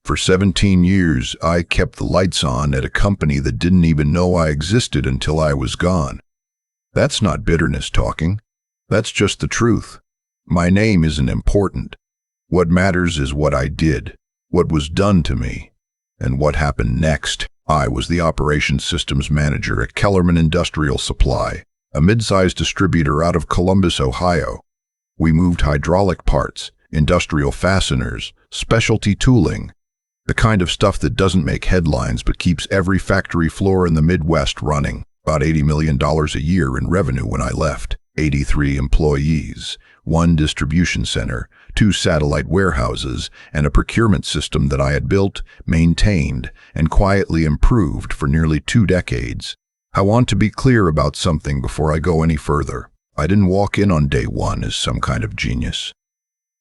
For 17 years, I kept the lights on at a company that didn't even know I existed until I was gone. That's not bitterness talking. That's just the truth. My name isn't important. What matters is what I did, what was done to me, and what happened next. I was the operations systems manager at Kellerman Industrial Supply, a mid-sized distributor out of Columbus, Ohio. We moved hydraulic parts, industrial fasteners, specialty tooling, the kind of stuff that doesn't make headlines but keeps every factory floor in the Midwest running. About $80 million a year in revenue when I left. 83 employees, 1 distribution center, 2 satellite warehouses, and a procurement system that I had built, maintained, and quietly improved for nearly 2 decades. I want to be clear about something before I go any further. I didn't walk in on day one as some kind of genius.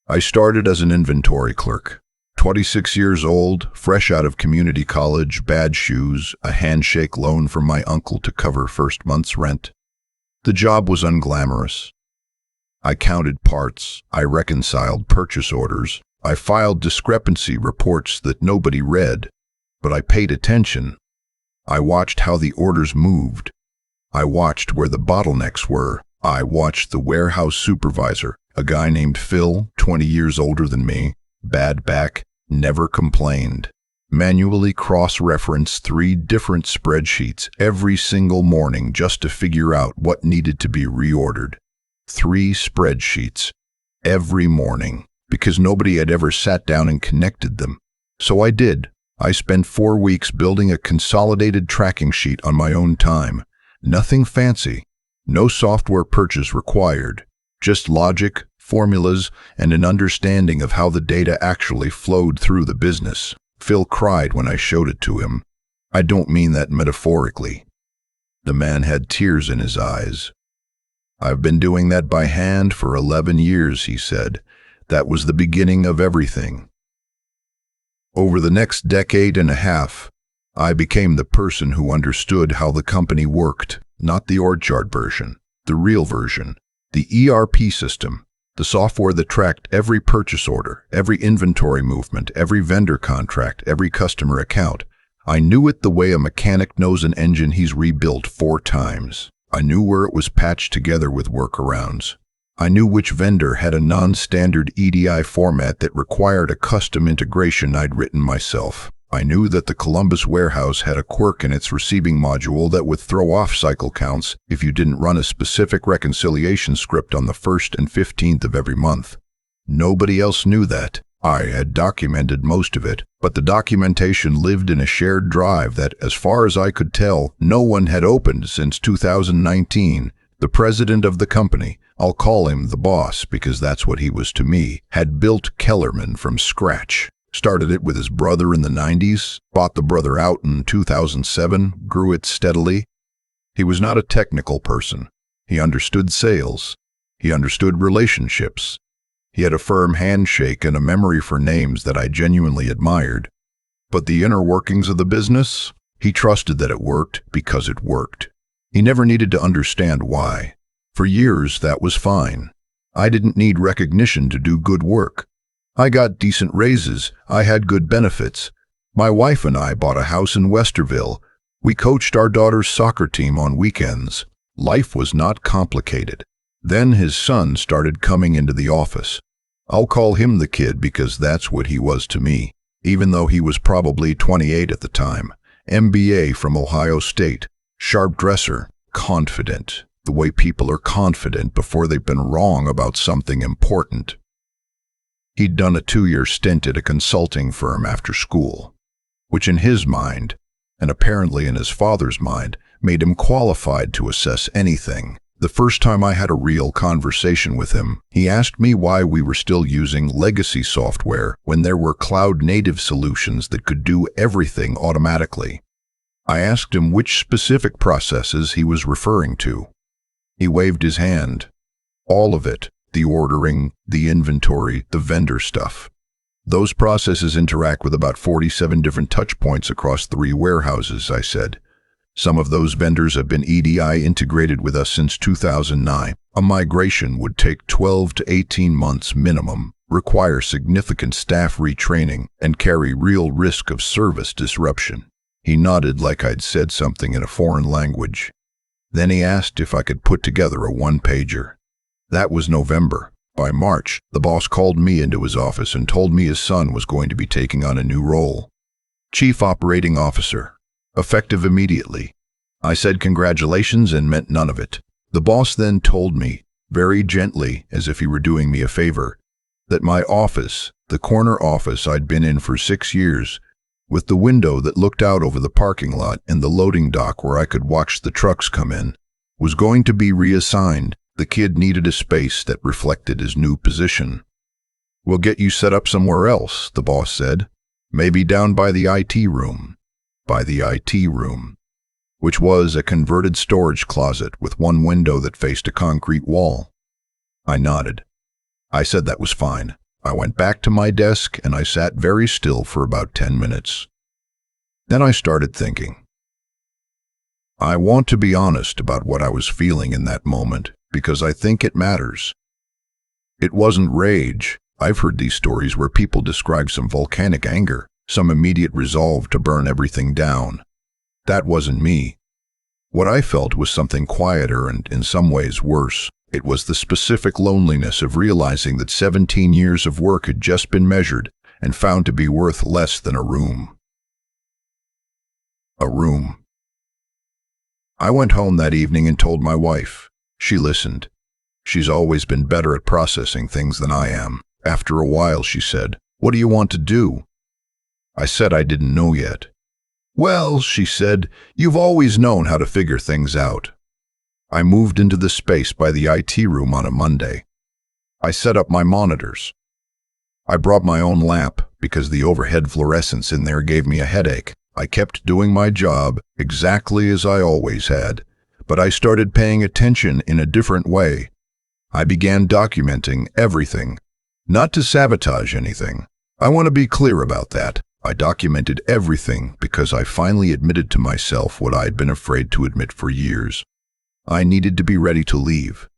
I started as an inventory clerk. 26 years old, fresh out of community college, bad shoes, a handshake loan from my uncle to cover first month's rent. The job was unglamorous. I counted parts, I reconciled purchase orders, I filed discrepancy reports that nobody read, but I paid attention. I watched how the orders moved. I watched where the bottlenecks were. I watched the warehouse supervisor, a guy named Phil, 20 years older than me, bad back, never complained, manually cross-reference 3 different spreadsheets every single morning just to figure out what needed to be reordered. 3 spreadsheets every morning, because nobody had ever sat down and connected them. So I did. I spent 4 weeks building a consolidated tracking sheet on my own time. Nothing fancy, no software purchase required, just logic, formulas, and an understanding of how the data actually flowed through the business. Phil cried when I showed it to him. I don't mean that metaphorically. The man had tears in his eyes. I've been doing that by hand for 11 years, he said. That was the beginning of everything. Over the next decade and a half, I became the person who understood how the company worked, not the org chart version, the real version, the ERP system, the software that tracked every purchase order, every inventory movement, every vendor contract, every customer account. I knew it the way a mechanic knows an engine he's rebuilt 4 times. I knew where it was patched together with workarounds. I knew which vendor had a non-standard EDI format that required a custom integration I'd written myself. I knew that the Columbus warehouse had a quirk in its receiving module that would throw off cycle counts if you didn't run a specific reconciliation script on the 1st and 15th of every month. Nobody else knew that. I had documented most of it, but the documentation lived in a shared drive that, as far as I could tell, no one had opened since 2019. The president of the company, I'll call him the boss because that's what he was to me, had built Kellerman from scratch. Started it with his brother in the 90s, bought the brother out in 2007, grew it steadily. He was not a technical person. He understood sales. He understood relationships. He had a firm handshake and a memory for names that I genuinely admired. But the inner workings of the business, he trusted that it worked because it worked. He never needed to understand why. For years, that was fine. I didn't need recognition to do good work. I got decent raises. I had good benefits. My wife and I bought a house in Westerville. We coached our daughter's soccer team on weekends. Life was not complicated. Then his son started coming into the office. I'll call him the kid because that's what he was to me, even though he was probably 28 at the time. MBA from Ohio State. Sharp dresser. Confident. The way people are confident before they've been wrong about something important. He'd done a 2-year stint at a consulting firm after school, which in his mind, and apparently in his father's mind, made him qualified to assess anything. The first time I had a real conversation with him, he asked me why we were still using legacy software when there were cloud-native solutions that could do everything automatically. I asked him which specific processes he was referring to. He waved his hand. All of it. The ordering, the inventory, the vendor stuff. Those processes interact with about 47 different touch points across 3 warehouses, I said. Some of those vendors have been EDI integrated with us since 2009. A migration would take 12 to 18 months minimum. require significant staff retraining, and carry real risk of service disruption. He nodded like I'd said something in a foreign language. Then he asked if I could put together a one-pager. That was November. By March, the boss called me into his office and told me his son was going to be taking on a new role. Chief Operating Officer, effective immediately. I said congratulations and meant none of it. The boss then told me, very gently, as if he were doing me a favor, that my office, the corner office I'd been in for 6 years, with the window that looked out over the parking lot and the loading dock where I could watch the trucks come in, was going to be reassigned. The kid needed a space that reflected his new position. "We'll get you set up somewhere else," the boss said. "Maybe down by the IT room." By the IT room, which was a converted storage closet with one window that faced a concrete wall. I nodded. I said that was fine. I went back to my desk and I sat very still for about 10 minutes. Then I started thinking. I want to be honest about what I was feeling in that moment, because I think it matters. It wasn't rage. I've heard these stories where people describe some volcanic anger, some immediate resolve to burn everything down. That wasn't me. What I felt was something quieter and, in some ways, worse. It was the specific loneliness of realizing that 17 years of work had just been measured and found to be worth less than a room. A room. I went home that evening and told my wife. She listened. She's always been better at processing things than I am. After a while, she said, "What do you want to do?" I said I didn't know yet. "Well," she said, "you've always known how to figure things out." I moved into the space by the IT room on a Monday. I set up my monitors. I brought my own lamp because the overhead fluorescence in there gave me a headache. I kept doing my job exactly as I always had, but I started paying attention in a different way. I began documenting everything, not to sabotage anything. I want to be clear about that. I documented everything because I finally admitted to myself what I'd been afraid to admit for years. I needed to be ready to leave.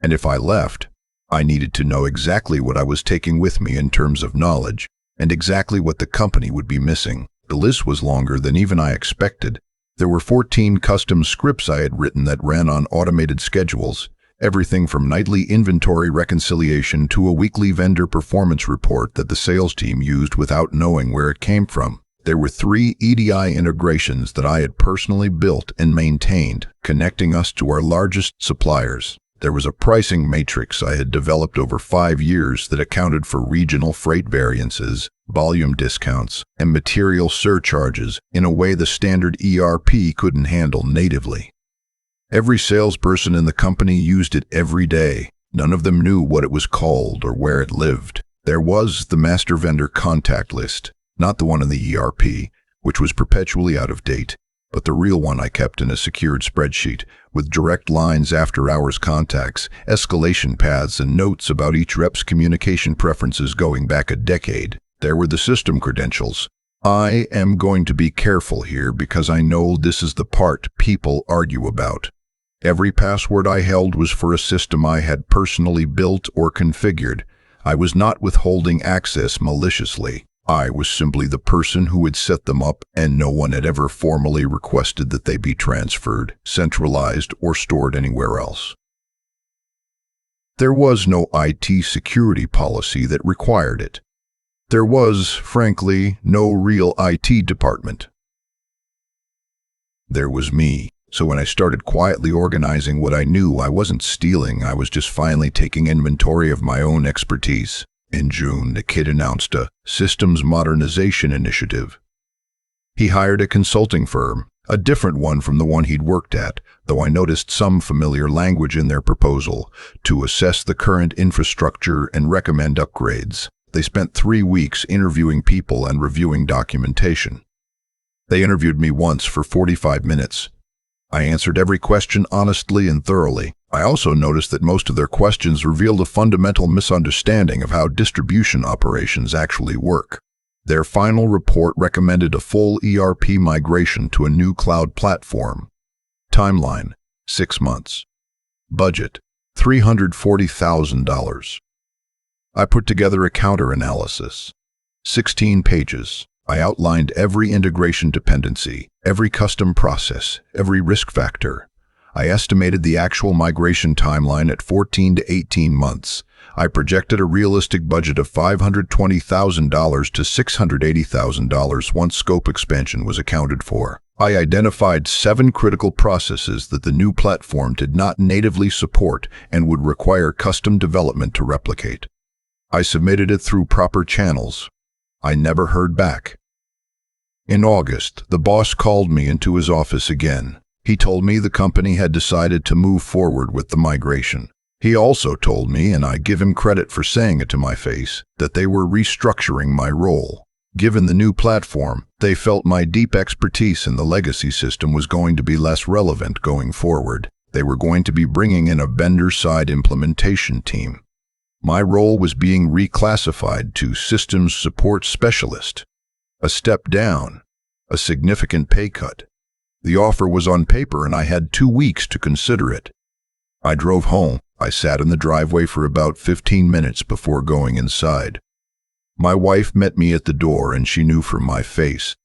And if I left, I needed to know exactly what I was taking with me in terms of knowledge, and exactly what the company would be missing. The list was longer than even I expected. There were 14 custom scripts I had written that ran on automated schedules, everything from nightly inventory reconciliation to a weekly vendor performance report that the sales team used without knowing where it came from. There were 3 EDI integrations that I had personally built and maintained, connecting us to our largest suppliers. There was a pricing matrix I had developed over 5 years that accounted for regional freight variances, volume discounts, and material surcharges in a way the standard ERP couldn't handle natively. Every salesperson in the company used it every day. None of them knew what it was called or where it lived. There was the master vendor contact list, not the one in the ERP, which was perpetually out of date, but the real one I kept in a secured spreadsheet, with direct lines after-hours contacts, escalation paths, and notes about each rep's communication preferences going back a decade. There were the system credentials. I am going to be careful here because I know this is the part people argue about. Every password I held was for a system I had personally built or configured. I was not withholding access maliciously. I was simply the person who had set them up, and no one had ever formally requested that they be transferred, centralized, or stored anywhere else. There was no IT security policy that required it. There was, frankly, no real IT department. There was me. So when I started quietly organizing what I knew, I wasn't stealing, I was just finally taking inventory of my own expertise. In June, the kid announced a systems modernization initiative. He hired a consulting firm, a different one from the one he'd worked at, though I noticed some familiar language in their proposal, to assess the current infrastructure and recommend upgrades. They spent 3 weeks interviewing people and reviewing documentation. They interviewed me once for 45 minutes. I answered every question honestly and thoroughly. I also noticed that most of their questions revealed a fundamental misunderstanding of how distribution operations actually work. Their final report recommended a full ERP migration to a new cloud platform. Timeline, 6 months. Budget, $340,000. I put together a counter-analysis. 16 pages. I outlined every integration dependency, every custom process, every risk factor. I estimated the actual migration timeline at 14 to 18 months. I projected a realistic budget of $520,000 to $680,000 once scope expansion was accounted for. I identified 7 critical processes that the new platform did not natively support and would require custom development to replicate. I submitted it through proper channels. I never heard back. In August, the boss called me into his office again. He told me the company had decided to move forward with the migration. He also told me, and I give him credit for saying it to my face, that they were restructuring my role. Given the new platform, they felt my deep expertise in the legacy system was going to be less relevant going forward. They were going to be bringing in a vendor-side implementation team. My role was being reclassified to systems support specialist. A step down, a significant pay cut. The offer was on paper and I had 2 weeks to consider it. I drove home. I sat in the driveway for about 15 minutes before going inside. My wife met me at the door and she knew from my face.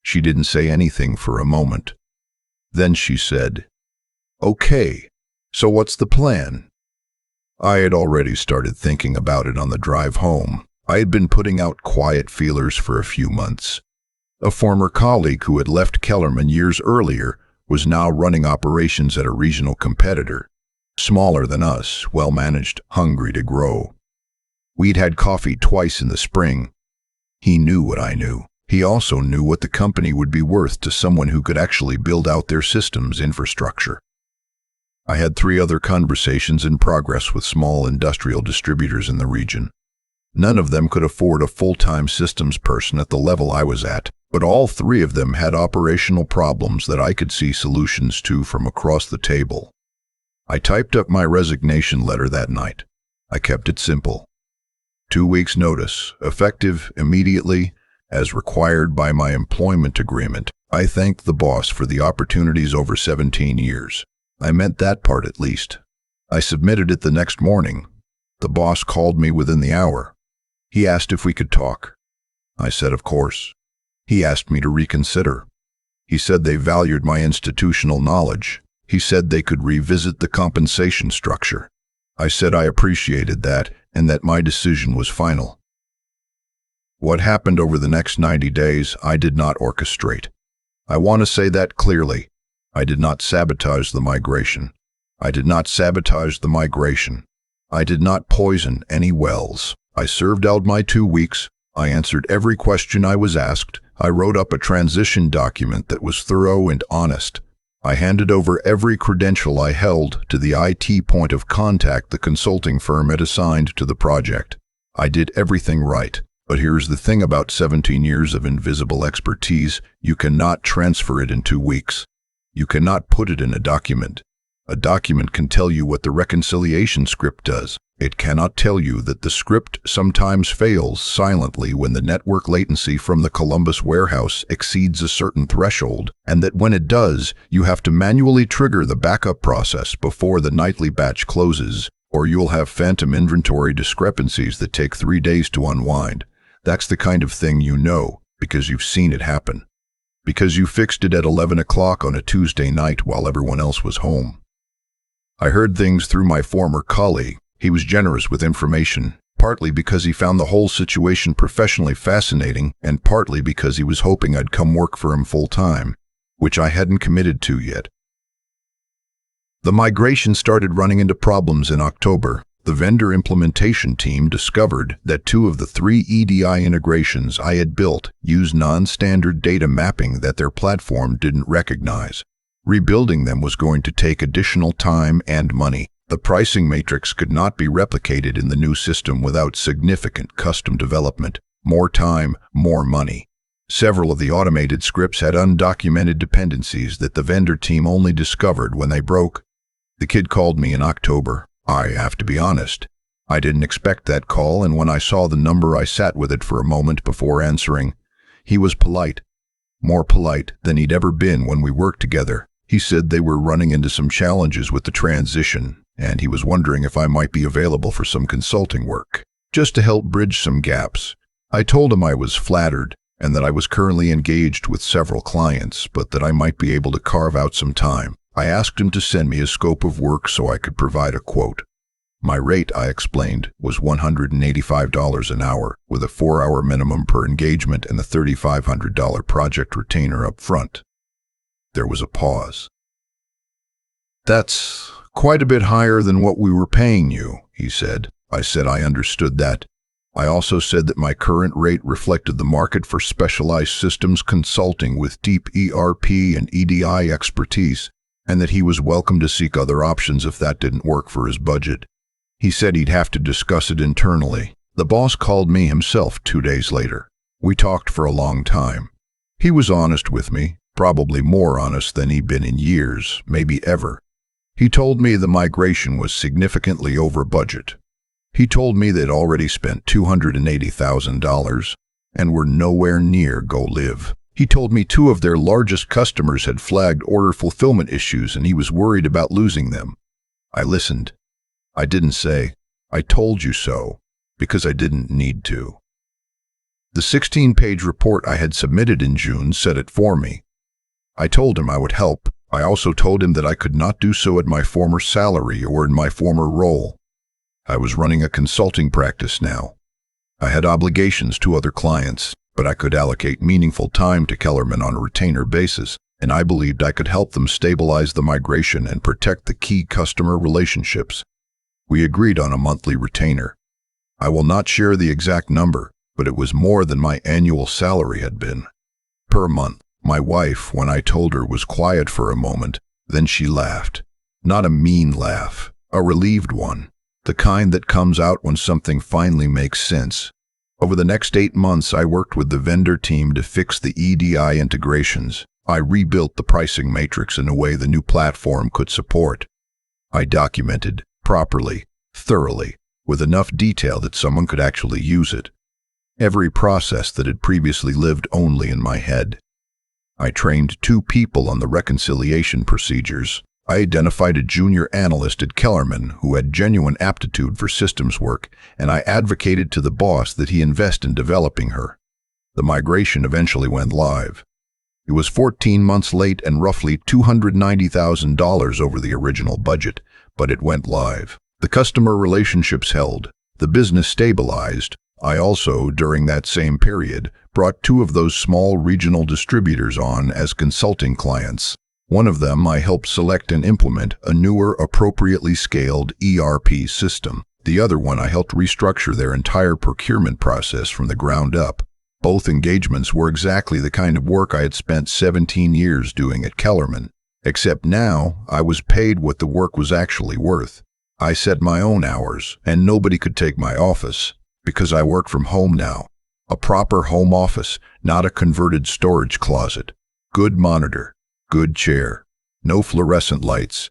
She didn't say anything for a moment. Then she said, "Okay, so what's the plan?" I had already started thinking about it on the drive home. I had been putting out quiet feelers for a few months. A former colleague who had left Kellerman years earlier was now running operations at a regional competitor. Smaller than us, well-managed, hungry to grow. We'd had coffee twice in the spring. He knew what I knew. He also knew what the company would be worth to someone who could actually build out their systems infrastructure. I had 3 other conversations in progress with small industrial distributors in the region. None of them could afford a full-time systems person at the level I was at, but all 3 of them had operational problems that I could see solutions to from across the table. I typed up my resignation letter that night. I kept it simple. 2 weeks' notice, effective immediately, as required by my employment agreement. I thanked the boss for the opportunities over 17 years. I meant that part at least. I submitted it the next morning. The boss called me within the hour. He asked if we could talk. I said of course. He asked me to reconsider. He said they valued my institutional knowledge. He said they could revisit the compensation structure. I said I appreciated that and that my decision was final. What happened over the next 90 days, I did not orchestrate. I want to say that clearly. I did not sabotage the migration. I did not sabotage the migration. I did not poison any wells. I served out my 2 weeks. I answered every question I was asked. I wrote up a transition document that was thorough and honest. I handed over every credential I held to the IT point of contact the consulting firm had assigned to the project. I did everything right. But here's the thing about 17 years of invisible expertise: you cannot transfer it in 2 weeks. You cannot put it in a document. A document can tell you what the reconciliation script does. It cannot tell you that the script sometimes fails silently when the network latency from the Columbus warehouse exceeds a certain threshold, and that when it does, you have to manually trigger the backup process before the nightly batch closes, or you'll have phantom inventory discrepancies that take 3 days to unwind. That's the kind of thing you know, because you've seen it happen. Because you fixed it at 11 o'clock on a Tuesday night while everyone else was home. I heard things through my former colleague. He was generous with information, partly because he found the whole situation professionally fascinating, and partly because he was hoping I'd come work for him full-time, which I hadn't committed to yet. The migration started running into problems in October. The vendor implementation team discovered that 2 of the 3 EDI integrations I had built used non-standard data mapping that their platform didn't recognize. Rebuilding them was going to take additional time and money. The pricing matrix could not be replicated in the new system without significant custom development. More time, more money. Several of the automated scripts had undocumented dependencies that the vendor team only discovered when they broke. The kid called me in October. I have to be honest. I didn't expect that call, and when I saw the number I sat with it for a moment before answering. He was polite. More polite than he'd ever been when we worked together. He said they were running into some challenges with the transition, and he was wondering if I might be available for some consulting work. just to help bridge some gaps. I told him I was flattered and that I was currently engaged with several clients, but that I might be able to carve out some time. I asked him to send me a scope of work so I could provide a quote. My rate, I explained, was $185 an hour, with a 4-hour minimum per engagement and a $3,500 project retainer up front. There was a pause. "That's quite a bit higher than what we were paying you," he said. I said I understood that. I also said that my current rate reflected the market for specialized systems consulting with deep ERP and EDI expertise, and that he was welcome to seek other options if that didn't work for his budget. He said he'd have to discuss it internally. The boss called me himself 2 days later. We talked for a long time. He was honest with me, probably more honest than he'd been in years, maybe ever. He told me the migration was significantly over budget. He told me they'd already spent $280,000 and were nowhere near go live. He told me 2 of their largest customers had flagged order fulfillment issues and he was worried about losing them. I listened. I didn't say, "I told you so," because I didn't need to. The 16-page report I had submitted in June said it for me. I told him I would help. I also told him that I could not do so at my former salary or in my former role. I was running a consulting practice now. I had obligations to other clients, but I could allocate meaningful time to Kellerman on a retainer basis, and I believed I could help them stabilize the migration and protect the key customer relationships. We agreed on a monthly retainer. I will not share the exact number, but it was more than my annual salary had been. Per month. My wife, when I told her, was quiet for a moment, then she laughed. Not a mean laugh, a relieved one. The kind that comes out when something finally makes sense. Over the next 8 months, I worked with the vendor team to fix the EDI integrations. I rebuilt the pricing matrix in a way the new platform could support. I documented, properly, thoroughly, with enough detail that someone could actually use it. Every process that had previously lived only in my head. I trained 2 people on the reconciliation procedures. I identified a junior analyst at Kellerman who had genuine aptitude for systems work, and I advocated to the boss that he invest in developing her. The migration eventually went live. It was 14 months late and roughly $290,000 over the original budget, but it went live. The customer relationships held. The business stabilized. I also, during that same period, brought 2 of those small regional distributors on as consulting clients. One of them I helped select and implement a newer, appropriately scaled ERP system. The other one I helped restructure their entire procurement process from the ground up. Both engagements were exactly the kind of work I had spent 17 years doing at Kellerman, except now I was paid what the work was actually worth. I set my own hours, and nobody could take my office, because I work from home now. A proper home office, not a converted storage closet. Good monitor. Good chair. No fluorescent lights.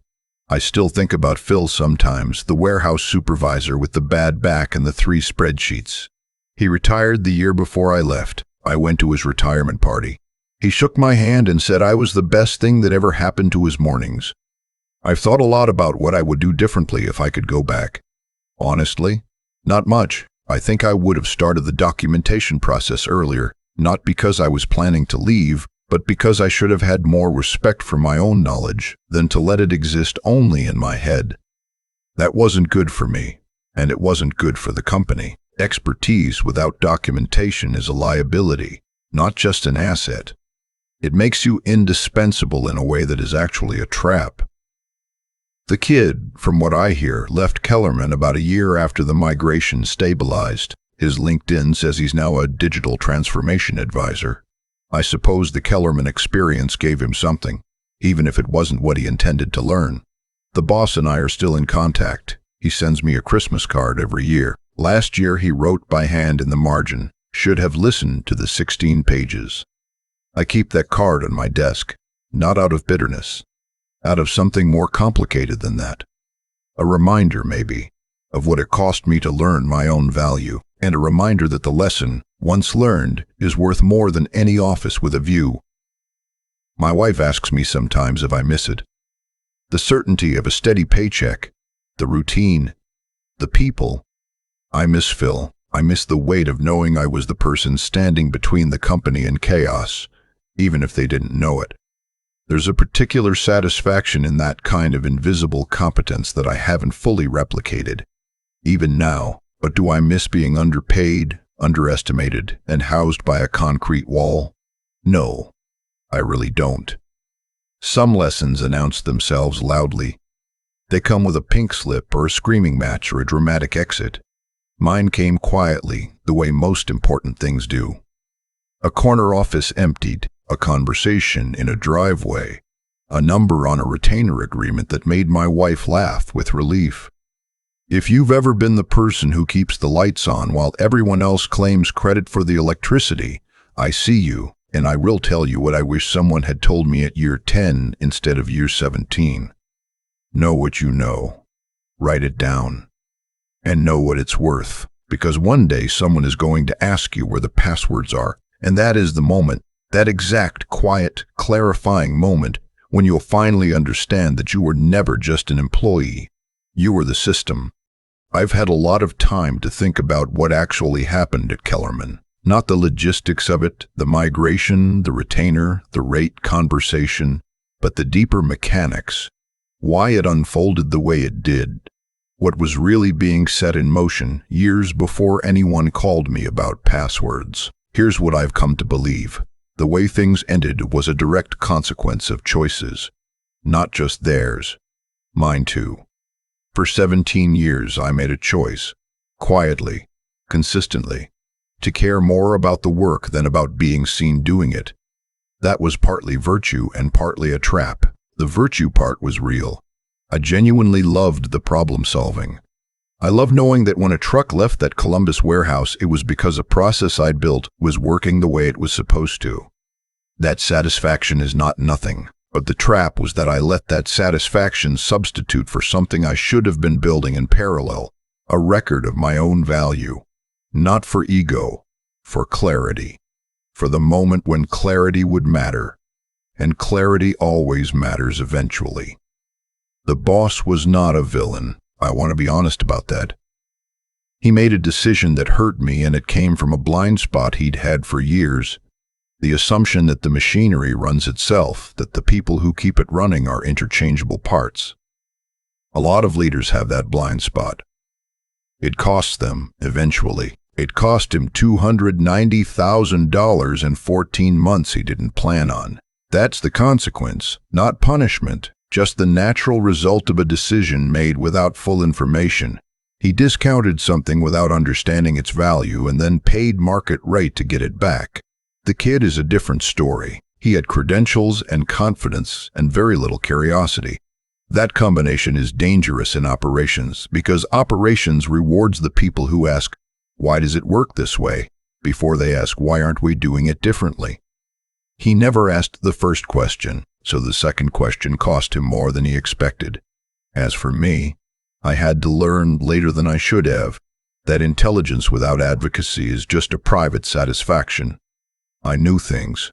I still think about Phil sometimes, the warehouse supervisor with the bad back and the 3 spreadsheets. He retired the year before I left. I went to his retirement party. He shook my hand and said I was the best thing that ever happened to his mornings. I've thought a lot about what I would do differently if I could go back. Honestly, not much. I think I would have started the documentation process earlier, not because I was planning to leave, but because I should have had more respect for my own knowledge than to let it exist only in my head. That wasn't good for me, and it wasn't good for the company. Expertise without documentation is a liability, not just an asset. It makes you indispensable in a way that is actually a trap. The kid, from what I hear, left Kellerman about a year after the migration stabilized. His LinkedIn says he's now a digital transformation advisor. I suppose the Kellerman experience gave him something, even if it wasn't what he intended to learn. The boss and I are still in contact. He sends me a Christmas card every year. Last year he wrote by hand in the margin, "Should have listened to the 16 pages." I keep that card on my desk, not out of bitterness, out of something more complicated than that. A reminder, maybe, of what it cost me to learn my own value, and a reminder that the lesson, once learned, is worth more than any office with a view. My wife asks me sometimes if I miss it. The certainty of a steady paycheck, the routine, the people. I miss Phil. I miss the weight of knowing I was the person standing between the company and chaos, even if they didn't know it. There's a particular satisfaction in that kind of invisible competence that I haven't fully replicated, even now. But do I miss being underpaid, underestimated, and housed by a concrete wall? No, I really don't. Some lessons announce themselves loudly. They come with a pink slip or a screaming match or a dramatic exit. Mine came quietly, the way most important things do. A corner office emptied, a conversation in a driveway, a number on a retainer agreement that made my wife laugh with relief. If you've ever been the person who keeps the lights on while everyone else claims credit for the electricity, I see you, and I will tell you what I wish someone had told me at year 10 instead of year 17. Know what you know. Write it down. And know what it's worth, because one day someone is going to ask you where the passwords are, and that is the moment, that exact, quiet, clarifying moment when you'll finally understand that you were never just an employee. You were the system. I've had a lot of time to think about what actually happened at Kellerman. Not the logistics of it, the migration, the retainer, the rate conversation, but the deeper mechanics. Why it unfolded the way it did. What was really being set in motion years before anyone called me about passwords. Here's what I've come to believe. The way things ended was a direct consequence of choices. Not just theirs. Mine too. For 17 years I made a choice. Quietly. Consistently. To care more about the work than about being seen doing it. That was partly virtue and partly a trap. The virtue part was real. I genuinely loved the problem solving. I loved knowing that when a truck left that Columbus warehouse, it was because a process I'd built was working the way it was supposed to. That satisfaction is not nothing, but the trap was that I let that satisfaction substitute for something I should have been building in parallel, a record of my own value. Not for ego, for clarity. For the moment when clarity would matter. And clarity always matters eventually. The boss was not a villain. I want to be honest about that. He made a decision that hurt me, and it came from a blind spot he'd had for years. The assumption that the machinery runs itself, that the people who keep it running are interchangeable parts. A lot of leaders have that blind spot. It costs them, eventually. It cost him $290,000 in 14 months he didn't plan on. That's the consequence, not punishment, just the natural result of a decision made without full information. He discounted something without understanding its value and then paid market rate to get it back. The kid is a different story. He had credentials and confidence and very little curiosity. That combination is dangerous in operations because operations rewards the people who ask, "Why does it work this way?" before they ask, "Why aren't we doing it differently?" He never asked the first question, so the second question cost him more than he expected. As for me, I had to learn later than I should have that intelligence without advocacy is just a private satisfaction. I knew things.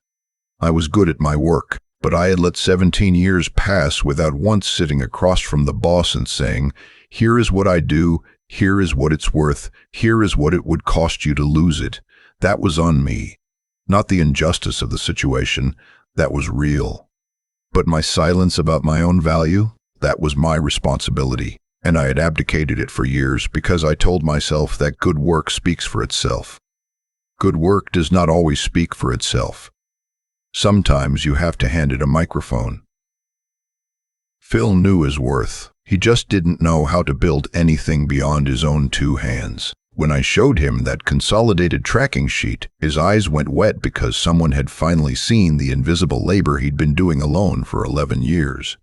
I was good at my work, but I had let 17 years pass without once sitting across from the boss and saying, "Here is what I do, here is what it's worth, here is what it would cost you to lose it." That was on me. Not the injustice of the situation, that was real. But my silence about my own value, that was my responsibility, and I had abdicated it for years because I told myself that good work speaks for itself. Good work does not always speak for itself. Sometimes you have to hand it a microphone. Phil knew his worth. He just didn't know how to build anything beyond his own two hands. When I showed him that consolidated tracking sheet, his eyes went wet because someone had finally seen the invisible labor he'd been doing alone for 11 years.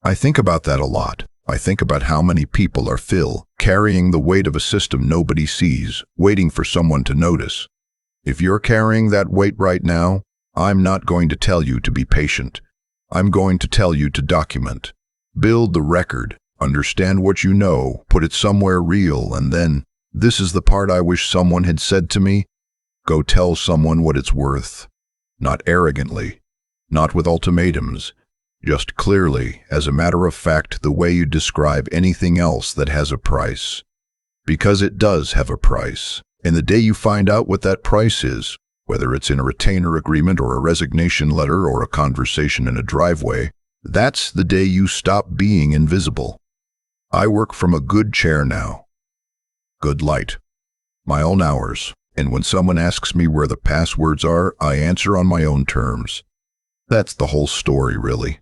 I think about that a lot. I think about how many people are Phil, carrying the weight of a system nobody sees, waiting for someone to notice. If you're carrying that weight right now, I'm not going to tell you to be patient. I'm going to tell you to document. Build the record. Understand what you know, put it somewhere real, and then, this is the part I wish someone had said to me, go tell someone what it's worth. Not arrogantly, not with ultimatums, just clearly, as a matter of fact, the way you describe anything else that has a price. Because it does have a price. And the day you find out what that price is, whether it's in a retainer agreement or a resignation letter or a conversation in a driveway, that's the day you stop being invisible. I work from a good chair now. Good light. My own hours. And when someone asks me where the passwords are, I answer on my own terms. That's the whole story, really.